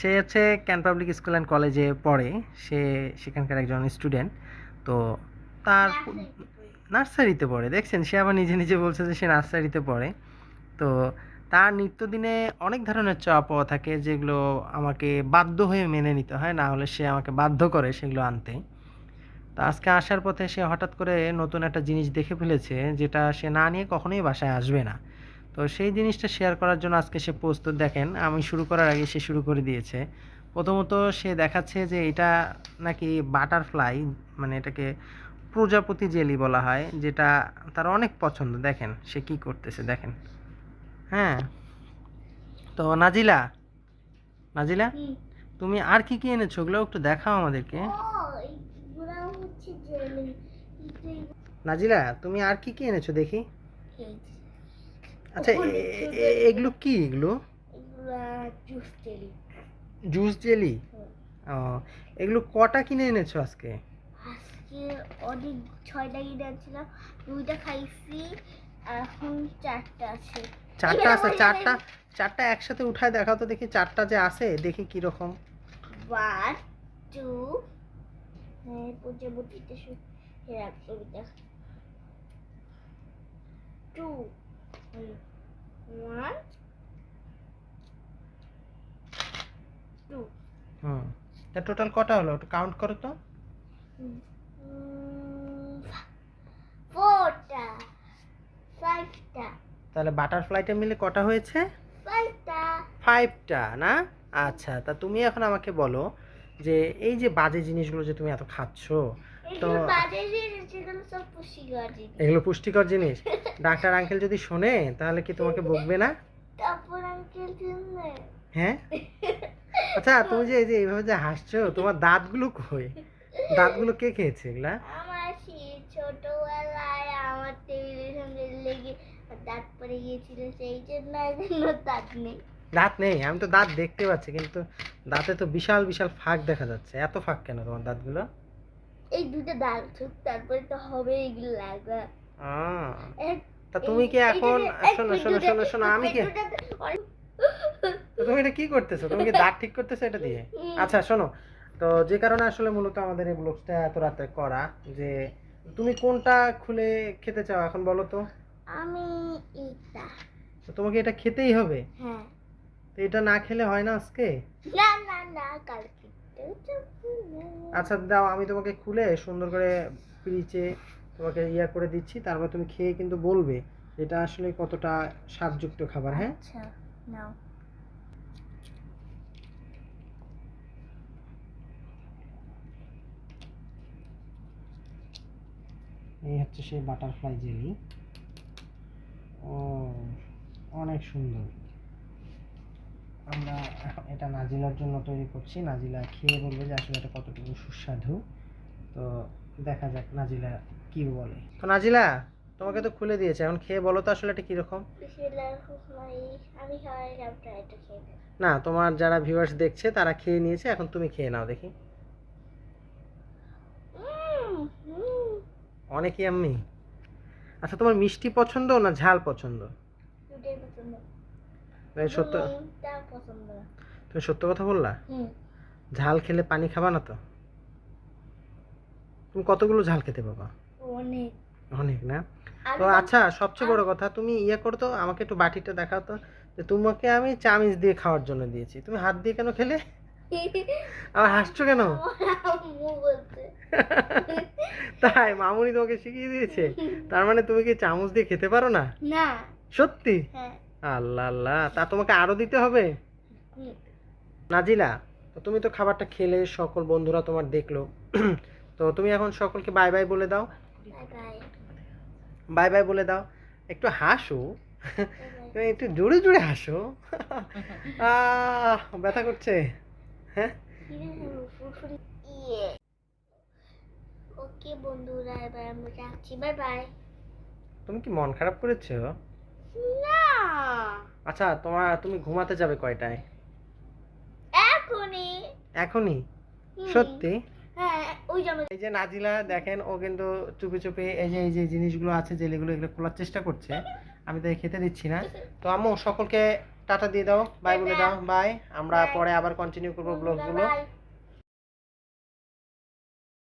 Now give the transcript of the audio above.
সে হচ্ছে can public school and কলেজে পড়ে। সে সেখানকার একজন স্টুডেন্ট। তো তার নার্সারিতে পড়ে, দেখছেন সে আবার নিজে নিজে বলছে যে সে নার্সারিতে পড়ে। তো তার নিত্যদিনে অনেক ধরনের চাওয়া পাওয়া থাকে, যেগুলো আমাকে বাধ্য হয়ে মেনে নিতে হয়, না হলে সে আমাকে বাধ্য করে সেগুলো আনতে। তো আজকে আসার পথে সে হঠাৎ করে নতুন একটা জিনিস দেখে ফেলেছে, যেটা সে না নিয়ে কখনোই বাসায় আসবে না। তো সেই জিনিসটা শেয়ার করার জন্য আজকে সে প্রস্তুত। দেখেন আমি শুরু করার আগে সে শুরু করে দিয়েছে। প্রথমত সে দেখাচ্ছে যে এটা নাকি বাটারফ্লাই, মানে এটাকে প্রজাপতি জেলি বলা হয়, যেটা তার অনেক পছন্দ। দেখেন সে কি করতেছে, দেখেন। হ্যাঁ, তো নাজিলা, নাজিলা তুমি আর কি কি এনেছো, ওগুলো একটু দেখাও আমাদেরকে। নাজিলা তুমি আর কি কি এনেছো দেখি। আচ্ছা এগুলো কি, এগুলো জুস জেলি? ও, এগুলো কটা কিনে এনেছো আজকে? আজকে অনেক 6টা কিনে আনছিলাম, 2টা খাইছি, এখন 4টা আছে। 4টা আছে? চারটা একসাথে উঠায় দেখাও তো দেখি, 4টা যে আছে দেখি কি রকম। 1 2 হ্যাঁ প্রজাপতিতে রাখবো দেখ 2 1 2 হুম, তা টোটাল কটা হলো, একটু কাউন্ট করো তো। 4টা 5টা তাহলে বাটারফ্লাইটা মিলে কটা হয়েছে? 5টা 5টা না? আচ্ছা, তা তুমি এখন আমাকে বলো যে এই যে বাজে জিনিসগুলো যে তুমি এত খাচ্ছো, তো এগুলো বাজে জিনিস, এগুলো সব পুষ্টিকর জিনিস। এগুলো পুষ্টিকর জিনিস। ডাক্তার আঙ্কেল যদি শোনে তাহলে কি তোমাকে বকবে না? তারপর আঙ্কেল শুনলে হ্যাঁ। আচ্ছা তুমি যে এই যে এইভাবে যে হাসছো, তোমার দাঁতগুলো কই? দাঁতগুলো কে খেয়েছে এগুলা? আমার ছোটবেলায় আমার টেবিলের সঙ্গে লেগে দাঁত পড়ে গিয়েছিল, সেই জন্য এখনো দাঁত নেই। দাঁত নেই? আমি তো দাঁত দেখতে পাচ্ছি, কিন্তু দাঁতে তো বিশাল বিশাল ফাঁক দেখা যাচ্ছে। এত ফাঁক কেন তোমার দাঁতগুলো? এই দুটো দাঁত ছুট, তারপরে তো হবে এগুলো লাগা। আহ, তা তুমি কি এখন, শোনো শোনো শোনো শোনো, আমি কি, তো তুমি এটা কি করতেছো? তুমি কি দাঁত ঠিক করতেছো এটা দিয়ে? আচ্ছা শোনো, তো যে কারণে আসলে মূলত আমাদের এই ব্লগটা এত রাতে করা, যে তুমি কোনটা খুলে খেতে চাও এখন বলো তো। আমি এটা, তো তোমাকে এটা খেতেই হবে? হ্যাঁ। তো এটা না খেলে হয় না আজকে? না না না, কালকে আচ্ছা দাও, আমি তোমাকে খুলে সুন্দর করে ফ্রিজে তোমাকে ইয়া করে দিচ্ছি, তারপর তুমি খেয়ে কিন্তু বলবে এটা আসলে কতটা স্বাদযুক্ত খাবার। হ্যাঁ, আচ্ছা নাও। এই হচ্ছে সেই বাটারফ্লাই জেলি। ও, অনেক সুন্দর। আমরা এটা নাজিলার জন্য তৈরি করছি, নাজিলা খেয়ে বলবে যে আসলে এটা কতটুকু সুস্বাদু। তো দেখা যাক নাজিলা কি বলে। তো নাজিলা, তোমাকে তো খুলে দিয়েছে, এখন খেয়ে বলো তো আসলে এটা কিরকম। আমি খাওয়াই এটা খেয়ে নেব। না, তোমার যারা ভিউয়ার্স দেখছে তারা খেয়ে নিয়েছে, এখন তুমি খেয়ে নাও দেখি। অনেকই আম্মি। আচ্ছা তোমার মিষ্টি পছন্দ না ঝাল পছন্দ? দুটোই পছন্দ। সত্য, নুনটা পছন্দ না। তুমি সত্য কথা বললা? ঝাল খেলে পানি খাবা না তো? তুমি কতগুলো ঝাল খেতে পাবা? অনেক অনেক না? তো আচ্ছা, সবচেয়ে বড় কথা, তুমি ইয়ে করো তো, আমাকে একটু বাটিটা দেখাও তো, যে তোমাকে আমি চামচ দিয়ে খাওয়ার জন্য দিয়েছি, তুমি হাত দিয়ে কেন খেলে? আবার হাসছো কেন? আম্মু বলছে। তাই মামুনি তোমাকে শিখিয়ে দিয়েছে? তার মানে তুমি কি চামচ দিয়ে খেতে পারো না? না। সত্যি? হ্যাঁ। আল্লাহ আল্লাহ, তা তোমাকে আরো দিতে হবে। নাজিলা, তো তুমি তো খাবারটা খেলে, সকল বন্ধুরা তোমার দেখলো। তো তুমি এখন সকলকে বাই বাই বলে দাও। Bye bye. বাই বাই বলে দাও, একটু হাসো। তুমি একটু জোরে জোরে হাসো। ব্যথা করছে? হ্যাঁ, ওকে বন্ধুরা, এবার আমরা যাচ্ছি, বাই বাই। তুমি কি মন খারাপ করেছো? না, আচ্ছা তুমি ঘুমাতে যাবে কয়টায়? এখনই। এখনই? সত্যি? হ্যাঁ, ওই জন্য। এই যে নাজিলা দেখেন, ও কিন্তু চুপি চুপি এই যে জিনিসগুলো আছে, জেলিগুলো, এগুলো খোলার চেষ্টা করছে। আমি তাই খেতে দিচ্ছি না। তো আম্মু সকলকে টাটা দিয়ে দাও, বাই বলে টাটা। দাও, বাই। আমরা Bye. পরে আবার কন্টিনিউ করবো ব্লগগুলো। বাই